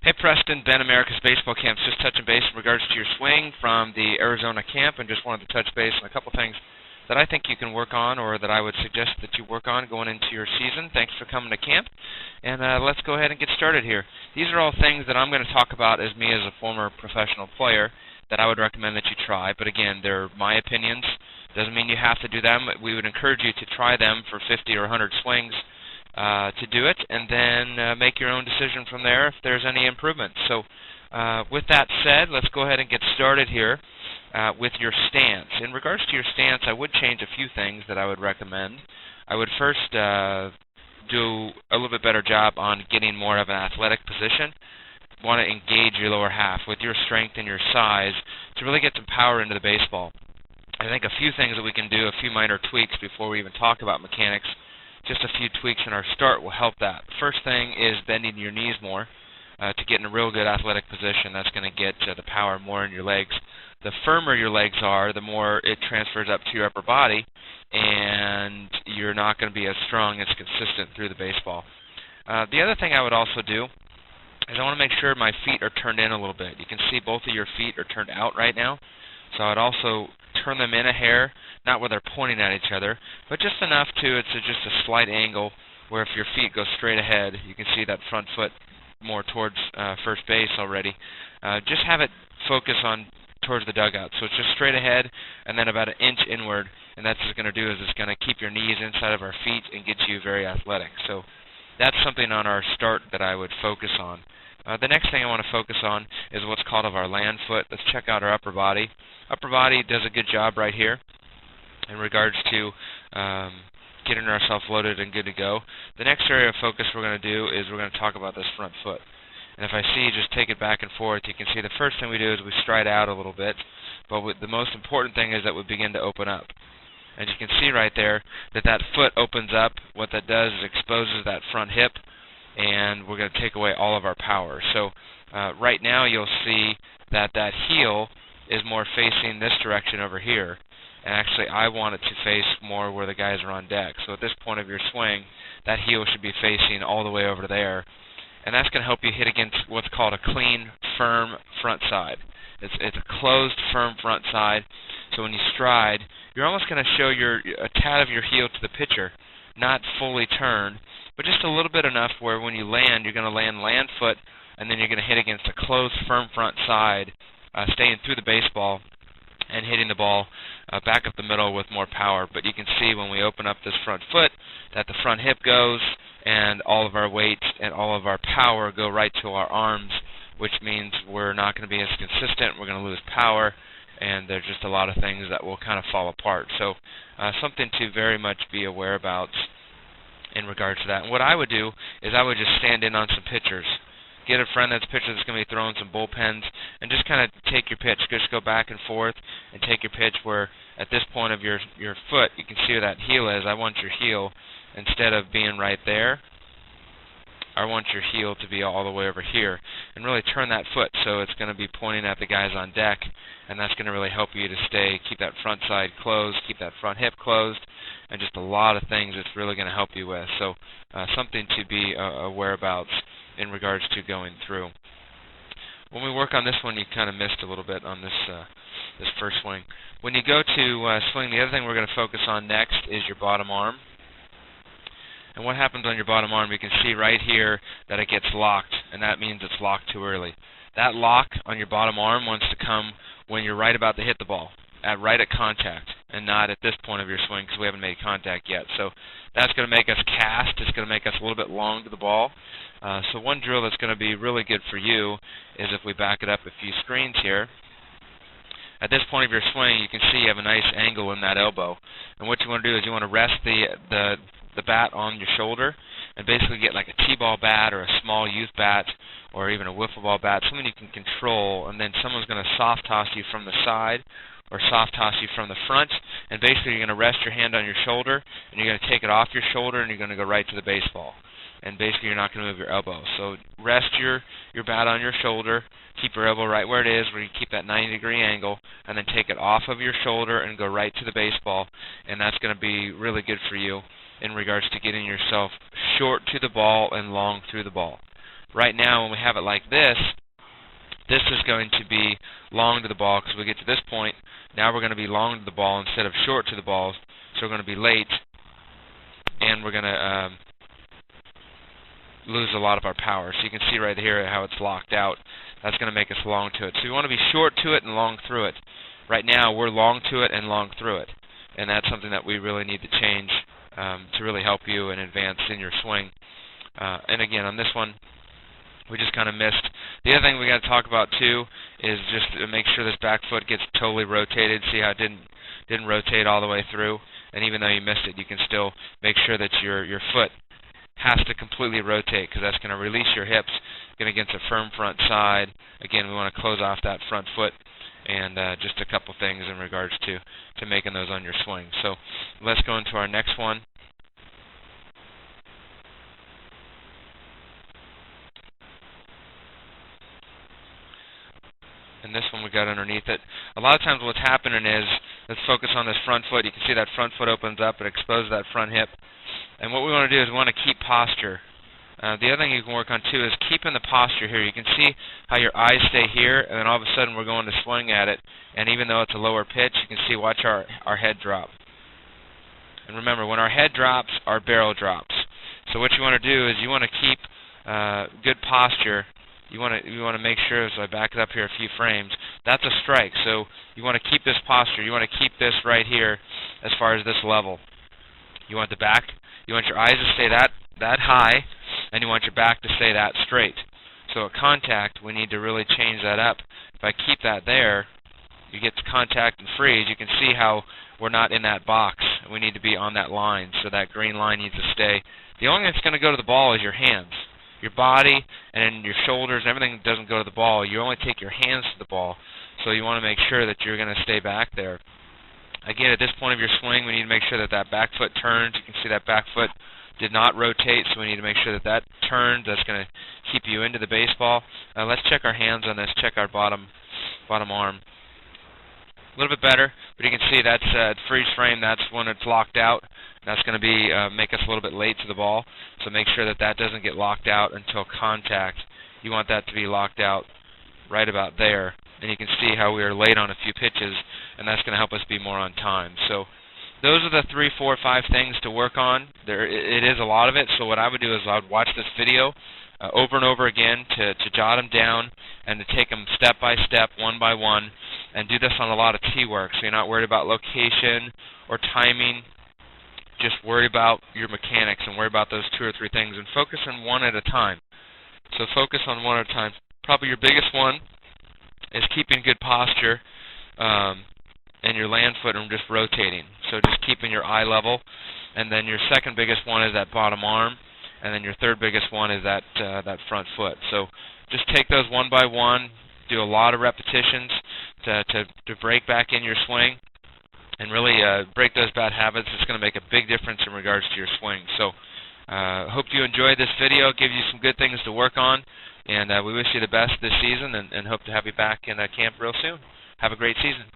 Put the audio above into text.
Hey Preston, Ben, America's Baseball Camps. Just touching base in regards to your swing from the Arizona camp, and just wanted to touch base on a couple things that I think you can work on, or that I would suggest that you work on going into your season. Thanks for coming to camp, and let's go ahead and get started here. These are all things that I'm going to talk about as me as a former professional player that I would recommend that you try, but again, they're my opinions. Doesn't mean you have to do them. We would encourage you to try them for 50 or 100 swings to do it, and then make your own decision from there if there's any improvement. So with that said, let's go ahead and get started here with your stance. In regards to your stance, I would change a few things that I would recommend. I would first do a little bit better job on getting more of an athletic position. Want to engage your lower half with your strength and your size to really get some power into the baseball. I think a few things that we can do, a few minor tweaks before we even talk about mechanics, just a few tweaks in our start will help that. First thing is bending your knees more to get in a real good athletic position. That's going to get the power more in your legs. The firmer your legs are, the more it transfers up to your upper body, and you're not going to be as strong as consistent through the baseball. The other thing I would also do is I want to make sure my feet are turned in a little bit. You can see both of your feet are turned out right now. So I'd also turn them in a hair, not where they're pointing at each other, but just enough to it's just a slight angle where if your feet go straight ahead, you can see that front foot more towards first base already. Just have it focus on towards the dugout. So it's just straight ahead and then about an inch inward, and that's what it's going to do is it's going to keep your knees inside of our feet and get you very athletic. So that's something on our start that I would focus on. The next thing I want to focus on is what's called of our land foot. Let's check out our upper body. Upper body does a good job right here in regards to getting ourselves loaded and good to go. The next area of focus we're going to do is we're going to talk about this front foot. And if I see you just take it back and forth, you can see the first thing we do is we stride out a little bit, but the most important thing is that we begin to open up. And you can see right there that that foot opens up. What that does is exposes that front hip, and we're going to take away all of our power. So right now you'll see that that heel is more facing this direction over here. And actually I want it to face more where the guys are on deck. So at this point of your swing, that heel should be facing all the way over there. And that's going to help you hit against what's called a clean, firm front side. It's a closed, firm front side. So when you stride, you're almost going to show a tad of your heel to the pitcher, not fully turned, but just a little bit enough where when you land, you're going to land foot, and then you're going to hit against a closed, firm front side, staying through the baseball and hitting the ball back up the middle with more power. But you can see when we open up this front foot that the front hip goes, and all of our weight and all of our power go right to our arms, which means we're not going to be as consistent, we're going to lose power, and there's just a lot of things that will kind of fall apart. So something to very much be aware about in regards to that. And what I would do is I would just stand in on some pitchers. Get a friend that's pitcher that's going to be throwing some bullpens, and just kind of take your pitch. Just go back and forth and take your pitch where at this point of your foot, you can see where that heel is. I want your heel, instead of being right there, I want your heel to be all the way over here. And really turn that foot so it's going to be pointing at the guys on deck, and that's going to really help you to keep that front side closed, keep that front hip closed, and just a lot of things it's really going to help you with. So something to be aware about in regards to going through. When we work on this one, you kind of missed a little bit on this first swing. When you go to swing, the other thing we're going to focus on next is your bottom arm. And what happens on your bottom arm, you can see right here that it gets locked, and that means it's locked too early. That lock on your bottom arm wants to come when you're right about to hit the ball, right at contact, and not at this point of your swing because we haven't made contact yet. So that's going to make us cast. It's going to make us a little bit long to the ball. So one drill that's going to be really good for you is if we back it up a few screens here. At this point of your swing, you can see you have a nice angle in that elbow. And what you want to do is you want to rest the bat on your shoulder and basically get like a T-ball bat or a small youth bat or even a wiffle ball bat, something you can control, and then someone's going to soft toss you from the side or soft toss you from the front, and basically you're going to rest your hand on your shoulder, and you're going to take it off your shoulder, and you're going to go right to the baseball. And basically you're not going to move your elbow. So rest your bat on your shoulder, keep your elbow right where it is, where you keep that 90-degree angle, and then take it off of your shoulder and go right to the baseball, and that's going to be really good for you in regards to getting yourself short to the ball and long through the ball. Right now, when we have it like this is going to be long to the ball because we get to this point. Now we're going to be long to the ball instead of short to the ball, so we're going to be late, and we're going to lose a lot of our power. So you can see right here how it's locked out. That's going to make us long to it. So we want to be short to it and long through it. Right now, we're long to it and long through it, and that's something that we really need to change to really help you and advance in your swing. And again, on this one, we just kind of missed. The other thing we got to talk about too is just to make sure this back foot gets totally rotated. See how it didn't rotate all the way through, and even though you missed it, you can still make sure that your foot has to completely rotate because that's going to release your hips, going against a firm front side. Again, we want to close off that front foot, and just a couple things in regards to making those on your swing. So let's go into our next one. And this one we got underneath it. A lot of times what's happening is, let's focus on this front foot. You can see that front foot opens up and exposes that front hip. And what we want to do is we want to keep posture. The other thing you can work on too is keeping the posture here. You can see how your eyes stay here, and then all of a sudden we're going to swing at it. And even though it's a lower pitch, you can see, watch our head drop. And remember, when our head drops, our barrel drops. So what you want to do is you want to keep good posture. You want to make sure, so I back it up here a few frames, that's a strike. So you want to keep this posture. You want to keep this right here as far as this level. You want the back, you want your eyes to stay that high, and you want your back to stay that straight. So at contact, we need to really change that up. If I keep that there, you get to contact and freeze. You can see how we're not in that box. We need to be on that line, so that green line needs to stay. The only thing that's going to go to the ball is your hands. Your body and your shoulders, everything doesn't go to the ball. You only take your hands to the ball. So you want to make sure that you're going to stay back there. Again, at this point of your swing, we need to make sure that that back foot turns. You can see that back foot did not rotate, so we need to make sure that that turns. That's going to keep you into the baseball. Let's check our hands on this. Check our bottom arm. A little bit better, but you can see that's freeze frame. That's when it's locked out. That's going to be make us a little bit late to the ball. So make sure that that doesn't get locked out until contact. You want that to be locked out right about there. And you can see how we are late on a few pitches, and that's going to help us be more on time. So those are the 3, 4, 5 things to work on. It is a lot of it. So what I would do is I would watch this video over and over again to jot them down and to take them step by step, one by one, and do this on a lot of tee work. So you're not worried about location or timing. Just worry about your mechanics and worry about those 2 or 3 things and focus on one at a time. So focus on one at a time. Probably your biggest one is keeping good posture and your land foot and just rotating. So just keeping your eye level. And then your second biggest one is that bottom arm. And then your third biggest one is that front foot. So just take those one by one. Do a lot of repetitions to break back in your swing and really break those bad habits. It's going to make a big difference in regards to your swing. So hope you enjoyed this video. It gives you some good things to work on. And we wish you the best this season and hope to have you back in camp real soon. Have a great season.